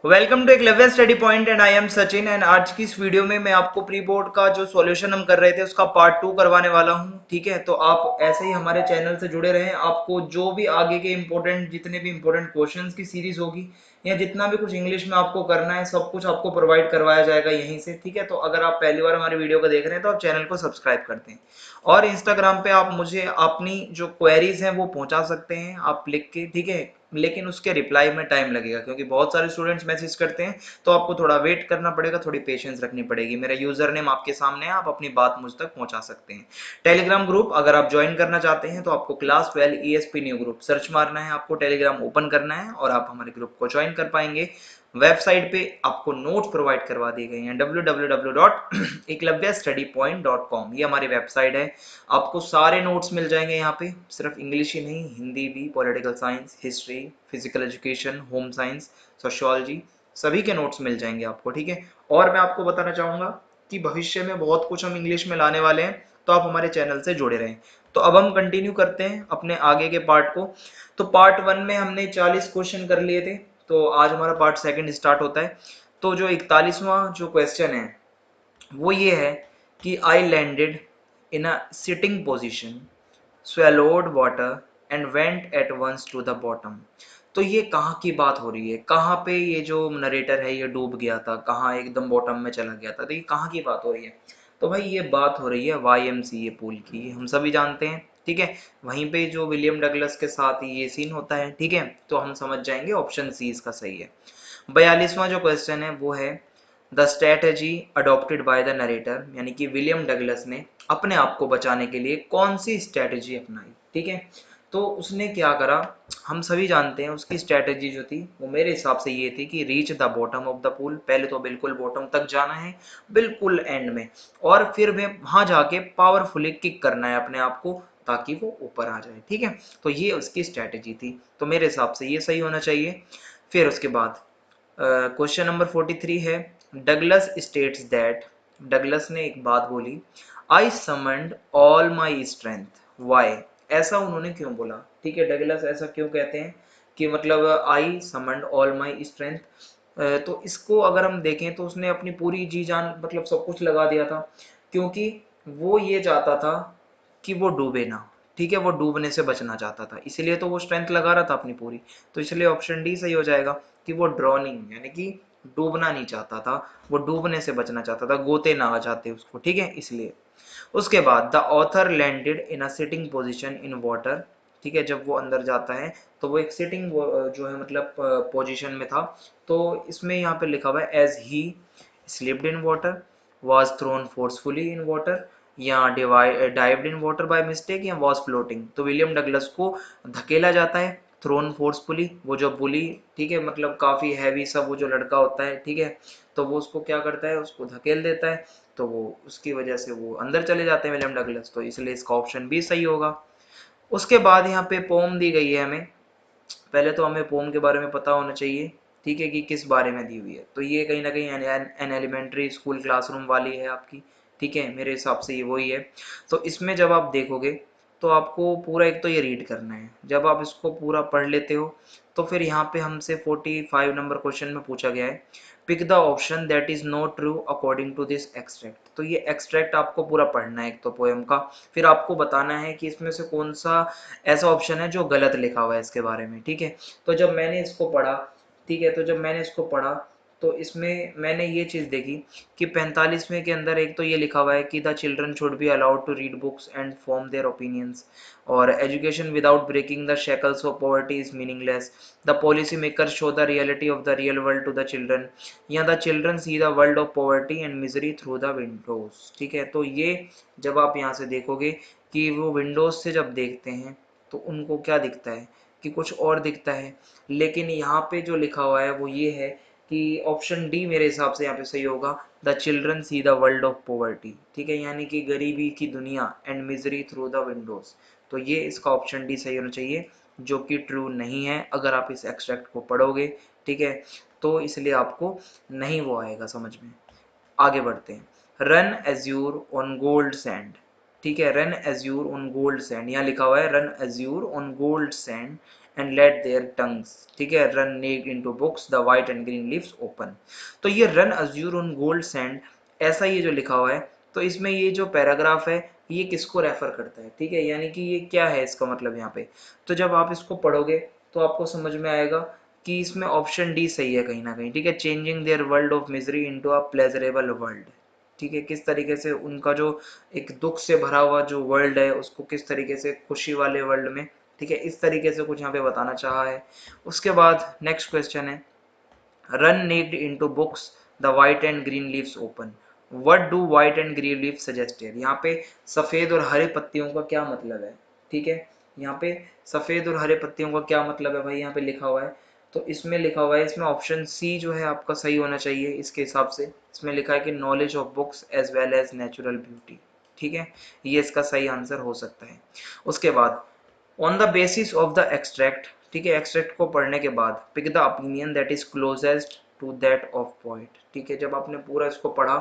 Welcome to Eklavya study point and I am Sachin. And आज की इस वीडियो में मैं आपको प्री बोर्ड का जो सॉल्यूशन हम कर रहे थे उसका पार्ट 2 करवाने वाला हूं। ठीक है, तो आप ऐसे ही हमारे चैनल से जुड़े रहें। आपको जो भी आगे के इंपॉर्टेंट जितने भी इंपॉर्टेंट क्वेश्चंस की सीरीज होगी या जितना भी कुछ इंग्लिश में आपको करना है सब कुछ आपको प्रोवाइड करवाया जाएगा यहीं से। ठीक है, तो अगर आप पहली बार हमारे वीडियो को देख रहे हैं तो आप चैनल को सब्सक्राइब करते हैं और इंस्टाग्राम पे आप मुझे अपनी जो क्वेरीज हैं वो पहुंचा सकते हैं आप लिख के। ठीक है, लेकिन उसके रिप्लाई में टाइम लगेगा क्योंकि बहुत सारे स्टूडेंट्स मैसेज करते हैं, तो आपको थोड़ा वेट करना पड़ेगा, थोड़ी पेशेंस रखनी पड़ेगी। मेरा यूजर नेम आपके सामने है, आप अपनी बात मुझ तक पहुंचा सकते हैं। टेलीग्राम ग्रुप अगर आप ज्वाइन करना चाहते हैं तो आपको class 12 ESP new group search मारना है, आपको टेलीग्राम ओपन करना है और आप हमारे ग्रुप को ज्वाइन कर पाएंगे। वेबसाइट पे आपको नोट्स प्रोवाइड करवा दिए गए हैं www.eklavyastudypoint.com, ये हमारी वेबसाइट है। आपको सारे नोट्स मिल जाएंगे यहाँ पे, सिर्फ इंग्लिश ही नहीं, हिंदी भी, political science, history, physical education, home science, sociology, सभी के नोट्स मिल जाएंगे आपको। ठीक है, और मैं आपको बताना चाहूंगा कि भविष्य में बहुत कुछ हम इंग्लिश में लाने वाले हैं, तो आप हमारे चैनल से जुड़े रहें। तो अब हम कंटिन्यू करते हैं अपने आगे के पार्ट को। तो पार्ट 1 में हमने 40 क्वेश्चन कर लिए थे, तो आज हमारा पार्ट 2 स्टार्ट होता है। तो जो 41वां जो क्वेश्चन है वो ये है कि I landed in a sitting position, swallowed water and went at once to the bottom। तो ये कहाँ की बात हो रही है, कहाँ पे ये जो नरेटर है ये डूब गया था, कहाँ एकदम बॉटम में चला गया था, तो ये कहाँ की बात हो रही है? तो भाई ये बात हो रही है YMCA पूल की, हम सभी जानते हैं। ठीक है, वहीं पे जो विलियम डगलस के साथ ये सीन होता है। ठीक है, तो हम समझ जाएंगे ऑप्शन सी इसका सही है। 42वां जो क्वेश्चन है वो है the strategy adopted by the narrator, यानी कि विलियम डगलस ने अपने आप को बचाने के लिए कौन सी स्ट्रेटेजी अपनाई। ठीक है, तो उसने क्या करा, हम सभी जानते हैं उसकी स्ट्रेटेजी जो थी वो मेरे हिसाब से ये थी कि reach the bottom of the pool, पहले तो बिल्कुल बॉटम तक जाना है, बिल्कुल एंड में, और फिर वहां जाके पावरफुली किक करना है अपने आप को ताकि वो ऊपर आ जाए। ठीक है, तो ये उसकी स्ट्रेटेजी थी, तो मेरे हिसाब से ये सही होना चाहिए। फिर उसके बाद क्वेश्चन नंबर 43 है डगलस स्टेट्स दैट, डगलस ने एक बात बोली, I summoned all my strength why, ऐसा उन्होंने क्यों बोला? ठीक है, डगलस ऐसा क्यों कहते हैं कि मतलब आई समन्ड ऑल माई स्ट्रेंथ, तो इसको अगर हम देखें तो उसने अपनी पूरी जी जान मतलब सब कुछ लगा दिया था, क्योंकि वो ये चाहता था कि वो डूबे ना। ठीक है, वो डूबने से बचना चाहता था, इसलिए तो वो स्ट्रेंथ लगा रहा था अपनी पूरी। तो इसलिए ऑप्शन डी सही हो जाएगा कि वो ड्रॉनिंग यानी कि डूबना नहीं चाहता था, वो डूबने से बचना चाहता था, गोते ना आ जाते उसको। ठीक है, इसलिए। उसके बाद the author landed in a sitting position in water, ठीक है, जब वो अंदर जाता है तो वो एक सिटिंग जो है मतलब पोजीशन में था। तो इसमें यहाँ पे लिखा हुआ है as he slipped in water, was thrown forcefully in water, या dived in water by mistake, या was फ्लोटिंग। तो विलियम डगलस को धकेला जाता है थ्रोन फोर्सफुली, वो जो बुली, ठीक है, मतलब काफी हैवी सा वो जो लड़का होता है, ठीक है, तो वो उसको क्या करता है, उसको धकेल देता है, तो वो उसकी वजह से वो अंदर चले जाते हैं विलियम डगलस, तो इसलिए इसका ऑप्शन बी सही होगा। उसके बाद यहाँ पे पोम दी गई है हमें, पहले तो हमें पोम के बारे में पता होना चाहिए। ठीक है, कि किस बारे में दी हुई है, तो ये कहीं ना कहीं एन एलिमेंट्री स्कूल क्लासरूम वाली है आपकी। ठीक है, मेरे हिसाब से ये वही है। तो इसमें जब आप देखोगे तो आपको पूरा एक तो ये रीड करना है, जब आप इसको पूरा पढ़ लेते हो तो फिर यहाँ पे हमसे 45 नंबर क्वेश्चन में पूछा गया है pick the option that is not true according to this extract. तो ये एक्सट्रैक्ट आपको पूरा पढ़ना है एक तो पोएम का, फिर आपको बताना है कि इसमें से कौन सा ऐसा ऑप्शन है जो गलत लिखा हुआ है इसके बारे में। ठीक है, तो जब मैंने इसको पढ़ा, ठीक है, तो जब मैंने इसको पढ़ा तो इसमें मैंने ये चीज़ देखी कि 45वें के अंदर एक तो ये लिखा हुआ है कि the children should be allowed to read books and form their opinions, और education without breaking the shackles of poverty is meaningless, the policy maker show the reality of the real world to the children, या the children see the world of poverty and misery through the windows. ठीक है, तो ये जब आप यहाँ से देखोगे कि वो विंडोज से जब देखते हैं तो उनको क्या दिखता है कि कुछ और दिखता है, लेकिन यहाँ पे जो लिखा हुआ है वो ये है कि ऑप्शन डी मेरे हिसाब से यहाँ पे सही होगा, the children see the world of poverty. ठीक है, यानी कि गरीबी की दुनिया and misery through the Windows, तो ये इसका ऑप्शन डी सही होना चाहिए, जो कि ट्रू नहीं है अगर आप इस एक्सट्रैक्ट को पढ़ोगे। ठीक है, तो इसलिए आपको नहीं वो आएगा समझ में। आगे बढ़ते हैं, run azure on gold sand. ठीक है, run azure on gold sand, यहाँ लिखा हुआ है run azure on gold sand and let their tongues, ठीक है, run naked into books the white and green leaves open. तो ये run azure on gold sand, ऐसा ये जो लिखा हुआ है, तो इसमें ये जो पैराग्राफ है ये किसको रेफर करता है, ठीक है, यानी कि ये क्या है इसका मतलब यहाँ पे। तो जब आप इसको पढ़ोगे तो आपको समझ में आएगा कि इसमें ऑप्शन डी सही है कहीं ना कहीं, ठीक है, changing their world of misery into a pleasurable world, ठीक है, किस तरीके से उनका जो एक दुख से भरा हुआ जो वर्ल्ड है उसको किस तरीके से खुशी वाले वर्ल्ड में, ठीक है, इस तरीके से कुछ यहाँ पे बताना चाहा है। उसके बाद नेक्स्ट क्वेश्चन है, run naked into books the white and green leaves open, what do white and green leaves suggest here. यहाँ पे सफेद और हरे पत्तियों का क्या मतलब है, ठीक है, यहाँ पे सफेद और हरे पत्तियों का क्या मतलब है भाई, यहाँ पे लिखा हुआ है, तो इसमें लिखा हुआ है, इसमें ऑप्शन सी जो है आपका सही होना चाहिए इसके हिसाब से। इसमें लिखा है कि knowledge of books as well as natural beauty, ठीक है, ये इसका सही आंसर हो सकता है। उसके बाद on the basis of the extract, ठीक है, एक्सट्रैक्ट को पढ़ने के बाद pick the opinion that is closest to that of poet, ठीक है, जब आपने पूरा इसको पढ़ा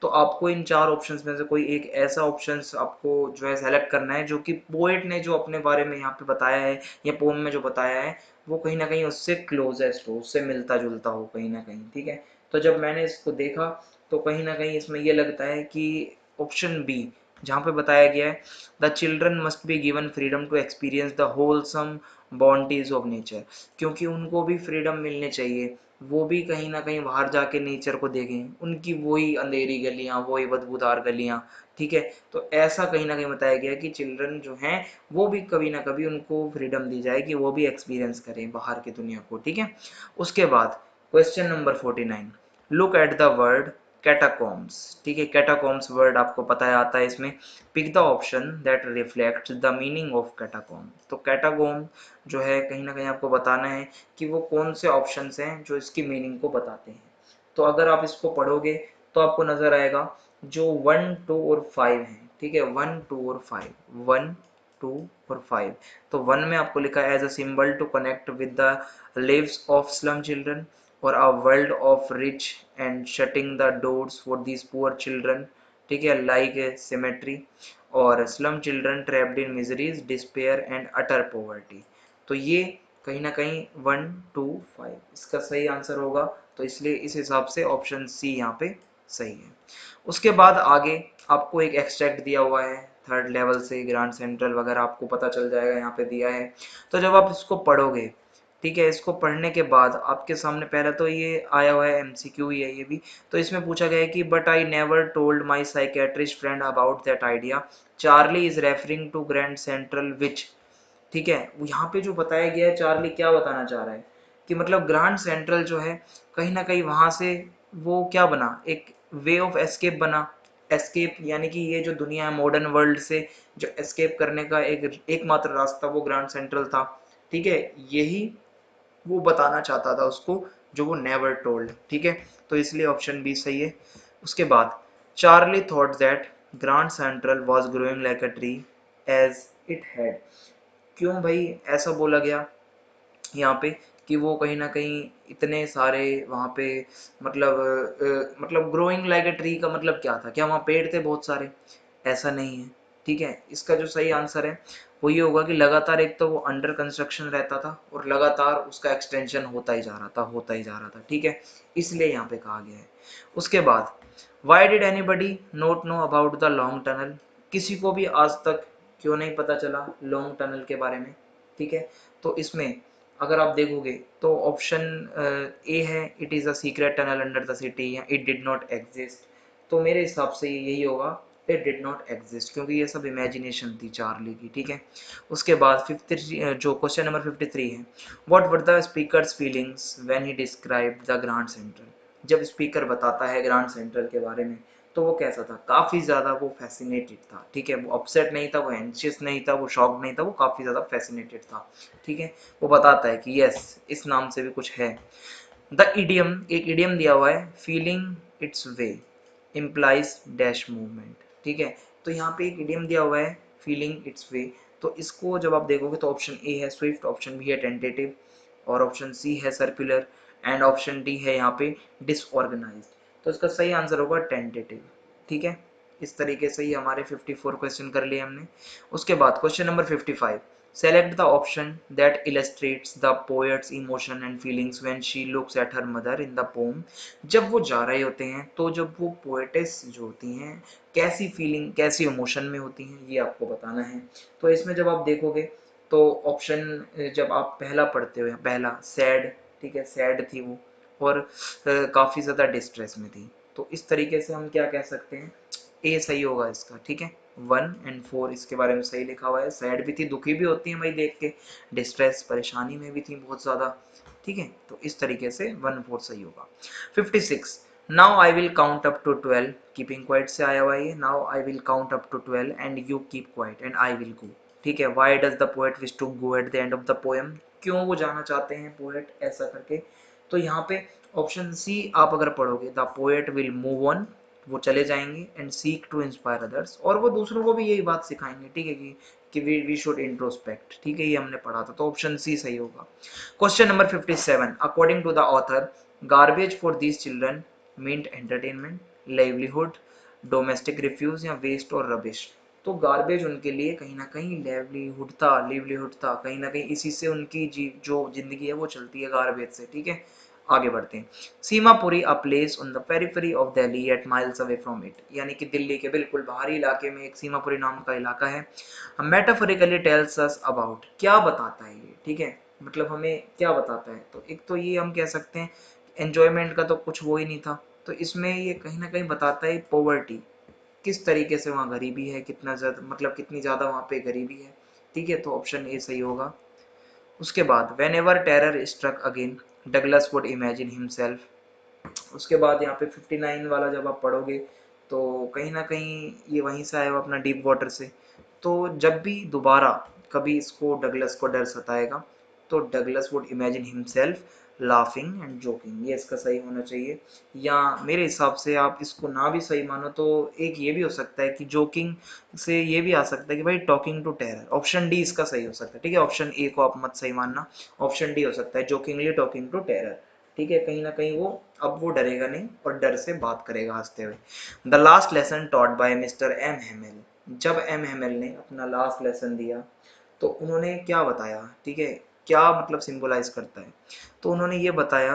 तो आपको इन चार ऑप्शंस में से कोई एक ऐसा ऑप्शंस आपको जो है सेलेक्ट करना है जो कि पोएट ने जो अपने बारे में यहाँ पे बताया है या पोम में जो बताया है वो कहीं ना कहीं उससे क्लोजेस्ट हो, उससे मिलता जुलता हो कहीं ना कहीं, ठीक है। तो जब मैंने इसको देखा तो कहीं ना कहीं इसमें ये लगता है कि ऑप्शन बी, जहाँ पे बताया गया है the children must be given freedom to experience the wholesome bounties of nature, क्योंकि उनको भी फ्रीडम मिलनी चाहिए, वो भी कहीं ना कहीं बाहर जाके नेचर को देखें, उनकी वही अंधेरी गलियां, वही बदबूदार गलियां, ठीक है। तो ऐसा कहीं ना कहीं बताया गया कि चिल्ड्रन जो हैं वो भी कभी ना कभी उनको फ्रीडम दी जाए कि वो भी एक्सपीरियंस करें बाहर की दुनिया को, ठीक है। उसके बाद question number 49, look at the word catacombs, ठीक है, कैटाकॉम्स वर्ड आपको पता है आता है इसमें, pick the option that reflects the meaning of catacomb. तो कैटाकॉम जो है कहीं ना कहीं आपको बताना है कि वो कौन से ऑप्शंस हैं जो इसकी मीनिंग को बताते हैं। तो अगर आप इसको पढ़ोगे तो आपको नजर आएगा जो 1, 2 और 5 है, ठीक है, 1, 2 और 5, 1, 2 और 5। तो 1 में आपको लिखा है as a symbol to connect with the lives of slum children और a world of rich and shutting the doors for these poor children, ठीक है, लाइक सिमेट्री, और slum children trapped in miseries despair and utter poverty. तो ये कहीं ना कहीं 1, 2, 5 इसका सही आंसर होगा, तो इसलिए इस हिसाब से ऑप्शन सी यहाँ पे सही है। उसके बाद आगे आपको एक एक्सट्रैक्ट दिया हुआ है थर्ड लेवल से, ग्रांड सेंट्रल वगैरह आपको पता चल जाएगा यहाँ पे दिया है। तो जब आप इसको पढ़ोगे, ठीक है, इसको पढ़ने के बाद आपके सामने पहले तो ये आया हुआ है एमसीक्यू ही है ये भी। तो इसमें पूछा गया है कि but I never told my psychiatrist friend about that idea, Charlie is referring to Grand Central which, ठीक है, यहाँ पे जो बताया गया है चार्ली क्या बताना चाह रहा है कि मतलब ग्रांड सेंट्रल जो है कहीं ना कहीं वहां से वो क्या बना, एक वे ऑफ एस्केप बना, एस्केप यानी कि ये जो दुनिया है मॉडर्न वर्ल्ड से जो एस्केप करने का एक एकमात्र रास्ता वो ग्रांड सेंट्रल था, ठीक है, यही वो बताना चाहता था उसको जो वो नेवर टोल्ड, ठीक है, तो इसलिए ऑप्शन बी सही है। उसके बाद Charlie thought that Grand Central was growing like a tree as it had, क्यों भाई ऐसा बोला गया यहाँ पे कि वो कहीं ना कहीं इतने सारे वहाँ पे मतलब मतलब ग्रोइंग लाइक ए ट्री का मतलब क्या था, क्या वहाँ पेड़ थे बहुत सारे, ऐसा नहीं है, ठीक है। इसका जो सही आंसर है वो ये होगा कि लगातार एक तो वो अंडर कंस्ट्रक्शन रहता था और लगातार उसका एक्सटेंशन होता ही जा रहा था, होता ही जा रहा था, ठीक है, इसलिए यहाँ पे कहा गया है। उसके बाद why did anybody note know about the long tunnel, किसी को भी आज तक क्यों नहीं पता चला लॉन्ग टनल के बारे में, ठीक है। तो इसमें अगर आप देखोगे तो ऑप्शन ए है it is a secret tunnel under the city, या इट डिड नॉट एग्जिस्ट, तो मेरे हिसाब से यही होगा इट डिड नॉट एग्जिस्ट, क्योंकि ये सब इमेजिनेशन थी चार्ली की, ठीक है। उसके बाद 53 जो क्वेश्चन नंबर 53 है, what were the speakers feelings when he described the grand central, जब स्पीकर बताता है ग्रांड सेंट्रल के बारे में तो वो कैसा था, काफी ज्यादा वो फैसिनेटेड था, ठीक है, वो अपसेट नहीं था, वो एंशियस नहीं था, वो शॉक नहीं था, वो काफी ज्यादा फैसिनेटेड था, ठीक है। वो बताता है कि यस इस नाम से भी कुछ है। द इडियम, एक इडियम दिया हुआ है, feeling it's way implies dash movement, ठीक है। तो यहाँ पे एक इडियम दिया हुआ है फीलिंग इट्स वे, तो इसको जब आप देखोगे तो ऑप्शन ए है स्विफ्ट, ऑप्शन बी है टेंटेटिव, और ऑप्शन सी है सर्कुलर, एंड ऑप्शन डी है यहाँ पे डिसऑर्गेनाइज्ड। तो इसका सही आंसर होगा टेंटेटिव, ठीक है। इस तरीके से ही हमारे 54 क्वेश्चन कर लिए हमने। उसके बाद question number 55, Select the option that illustrates the poet's emotion and feelings when she looks at her mother in the poem. जब वो जा रहे होते हैं तो जब वो पोएटेस जो होती हैं कैसी फीलिंग कैसी इमोशन में होती हैं ये आपको बताना है। तो इसमें जब आप देखोगे तो ऑप्शन जब आप पहला पढ़ते हो पहला सैड, ठीक है सैड थी वो और काफ़ी ज़्यादा डिस्ट्रेस में थी। तो इस तरीके से हम क्या कह सकते हैं, ए सही होगा इसका, ठीक है 1 और 4 इसके बारे में सही लिखा हुआ है। सैड भी थी, दुखी भी होती है भाई देख के, डिस्ट्रेस परेशानी में भी थी बहुत ज़्यादा, ठीक है तो इस तरीके से 1 4 सही होगा। 56 now I will count up to 12, keeping quiet से आया हुआ है, now I will count up to 12 and you keep quiet and I will go, ठीक है। Why does the poet wish to go at the end of the poem, क्यों वो जाना चाहते हैं पोएट ऐसा करके। तो यहाँ पे ऑप्शन सी आप अगर पढ़ोगे the poet will move on, वो चले जाएंगे and seek to inspire others, और वो दूसरों को भी यही बात सिखाएंगे, ठीक है कि वी शुड इंट्रोस्पेक्ट, ठीक है ये हमने पढ़ा था। तो ऑप्शन सी सही होगा। Question number 57 according to the author garbage for these children meant entertainment, livelihood, domestic refuse या वेस्ट और रबिश। तो गार्बेज उनके लिए कहीं ना कहीं लिवलीहुड था कहीं ना कहीं, इसी से उनकी जो जिंदगी है वो चलती है गार्बेज से, ठीक है। आगे बढ़ते हैं। Seemapuri a place on the periphery of Delhi eight miles away from it, यानी कि दिल्ली के बिल्कुल बाहरी इलाके में एक सीमापुरी नाम का इलाका है। मेटाफोरिकली टेल्स अस अबाउट, क्या बताता है ये, ठीक है मतलब हमें क्या बताता है। तो एक तो ये हम कह सकते हैं एंजॉयमेंट का तो कुछ वो ही नहीं था, तो इसमें ये कहीं ना कहीं बताता है पॉवर्टी, किस तरीके से वहाँ गरीबी है, कितना ज़्यादा मतलब कितनी ज़्यादा वहाँ पे गरीबी है, ठीक है तो ऑप्शन ए सही होगा। उसके बाद whenever terror struck again Douglas would imagine himself. उसके बाद यहाँ पे 59 वाला जब आप पढ़ोगे तो कहीं ना कहीं ये वहीं से आया हुआ अपना डीप वाटर से। तो जब भी दोबारा कभी इसको डगलस को डर सताएगा तो Douglas would imagine himself laughing and joking, ये इसका सही होना चाहिए। या मेरे हिसाब से आप इसको ना भी सही मानो तो एक ये भी हो सकता है कि जोकिंग से ये भी आ सकता है कि भाई talking to terror, option D इसका सही हो सकता है, ठीक है ऑप्शन ए को आप मत सही मानना, ऑप्शन डी हो सकता है जोकिंगली टॉकिंग टू टेरर, ठीक है कहीं ना कहीं वो अब वो डरेगा नहीं और डर से बात करेगा हंसते हुए। The last lesson taught by Mister M Hamel, जब एम हेमेल ने अपना लास्ट लेसन दिया तो उन्होंने क्या बताया, ठीक है क्या मतलब सिंबलाइज करता है। तो उन्होंने ये बताया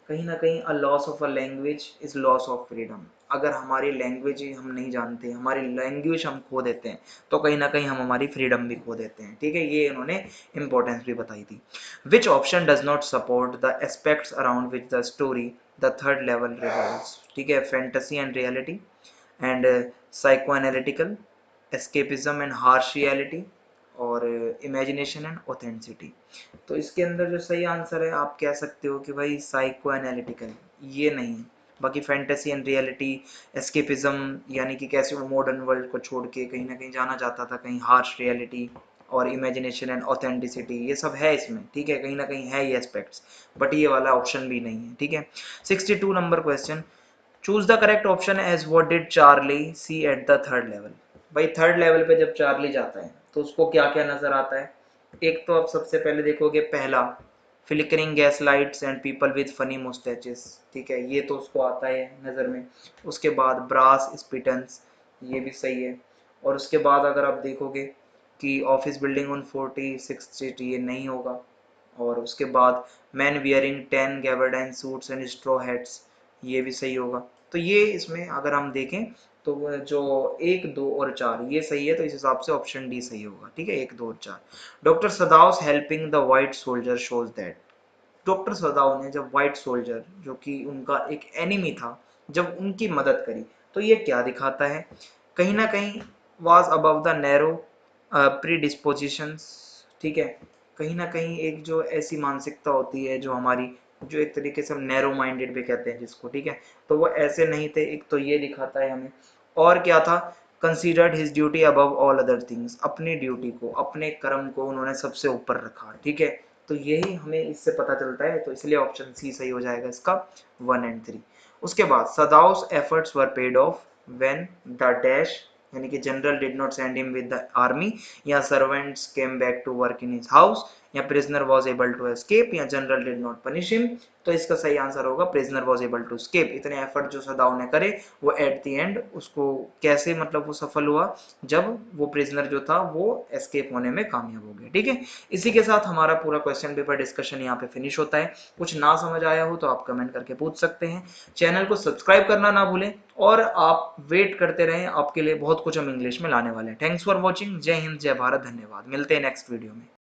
कहीं ना कहीं a loss of a language is loss of freedom, अगर हमारी लैंग्वेज हम नहीं जानते, हमारी लैंग्वेज हम खो देते हैं तो कहीं ना कहीं हम हमारी फ्रीडम भी खो देते हैं, ठीक है ये इन्होंने इंपॉर्टेंस भी बताई थी। Which option does not support the aspects around which the story the third level revolves, ठीक है fantasy and reality and psychoanalytical, escapism and harsh reality और imagination and authenticity। तो इसके अंदर जो सही आंसर है आप कह सकते हो कि भाई साइको एनालिटिकल, ये नहीं है। बाकी फैंटेसी एंड रियलिटी, एस्केपिज्म यानी कि कैसे वो मॉडर्न वर्ल्ड को छोड़ के कहीं ना कहीं जाना चाहता था, कहीं हार्श रियलिटी और इमेजिनेशन एंड ऑथेंटिसिटी ये सब है इसमें, ठीक है कहीं ना कहीं है ये एस्पेक्ट्स, बट ये वाला ऑप्शन भी नहीं है, ठीक है। 62 number question, choose the correct option as what did Charlie see at the third level. भाई थर्ड लेवल पे जब चार्ली जाता है तो उसको क्या क्या नजर आता है। एक तो आप सबसे पहले देखोगे पहला flickering gas lights and people with funny moustaches, ठीक है ये तो उसको आता है नज़र में। उसके बाद ब्रास स्पिटन्स, ये भी सही है। और उसके बाद अगर आप देखोगे कि ऑफिस बिल्डिंग ऑन 46 स्ट्रीट, ये नहीं होगा। और उसके बाद man wearing 10 gabardine suits and straw hats, ये भी सही होगा। तो ये इसमें अगर हम देखें तो जो 1 2 और 4 ये सही है, तो इस हिसाब से ऑप्शन डी सही होगा, ठीक है 1 2 और 4। Doctor Sadau's helping the white soldier shows that, doctor Sadau ने जब वाइट सोल्जर जो कि उनका एक एनिमी था जब उनकी मदद करी तो ये क्या दिखाता है, कहीं ना कहीं वाज अबव द नैरो प्रीडिस्पोजिशंस, ठीक है कहीं ना कहीं एक जो ऐसी मानसिकता होती है जो हमारी, जो एक तरीके से हम नैरो माइंडेड भी कहते हैं जिसको, ठीक है तो वो ऐसे नहीं थे, एक तो ये दिखाता है हमें। और क्या था, considered his duty above all other things, अपनी ड्यूटी को अपने कर्म को उन्होंने सबसे ऊपर रखा, ठीक है तो यही हमें इससे पता चलता है, तो इसलिए ऑप्शन सी सही हो जाएगा इसका 1 और 3। उसके बाद Sadau's efforts were paid off when the dash, यानी कि general did not send him with the army, या servants came back to work in his house, या prisoner was able to escape या general did not punish him. तो इसका सही answer होगा prisoner was able to escape. इतने effort जो Sadau ने करे वो एट द एंड उसको कैसे मतलब वो सफल हुआ, जब वो प्रिजनर जो था वो एस्केप होने में कामयाब हो गया। ठीक है, इसी के साथ हमारा पूरा क्वेश्चन पेपर डिस्कशन यहाँ पे फिनिश होता है। कुछ ना समझ आया हो तो आप कमेंट करके पूछ सकते हैं। चैनल को सब्सक्राइब करना ना भूलें और आप वेट करते रहें, आपके लिए बहुत कुछ हम इंग्लिश में लाने वाले हैं। Thanks for watching. जय हिंद, जय भारत, धन्यवाद। मिलते हैं नेक्स्ट वीडियो में।